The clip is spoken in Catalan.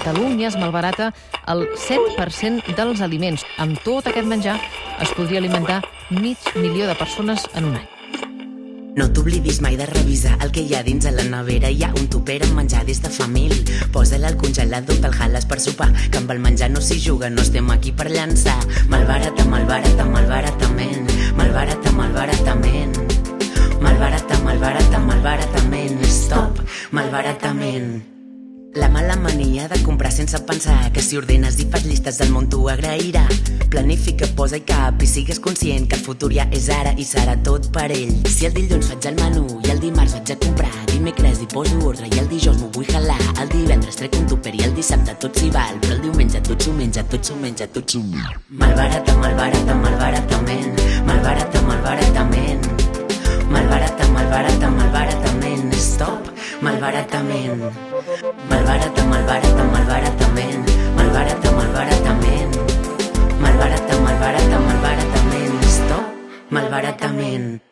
Catalunya es malbarata el 7% dels aliments. Amb tot aquest menjar es podria alimentar 500.000 de persones en un any. No t'oblidis mai de revisar el que hi ha dins a la nevera. Hi ha un tupper amb menjar des de fa mil. Posa-la al congelador, te'l jales per sopar, que amb el menjar no s'hi juga, no estem aquí per llançar. Malbarata, malbarata, malbaratament. Malbarata, malbaratament. Malbarata, malbarata, malbaratament. Stop, malbaratament. La mala mania de comprar sense pensar, que si ordenes i fas llistes el món t'ho agrairà. Planifica, posa i cap i sigues conscient que el futur ja és ara i serà tot per ell. Si el dilluns faig el menú i el dimarts vaig a comprar, dimecres hi poso ordre i el dijous m'ho vull jalar, el divendres trec un tupper i el dissabte tot s'hi val, però el diumenge tot s'ho menja, tot s'ho menja, tot s'ho menja. Malbarata, malbarata, malbaratament. Malbarata, malbaratament. Malbarata, malbarata, malbaratament. Stop, malbaratament. Malbarata, malbarata, malbaratament. Malbarata, malbaratament. Malbarata, malbarata, malbaratament. Stop, malbaratament.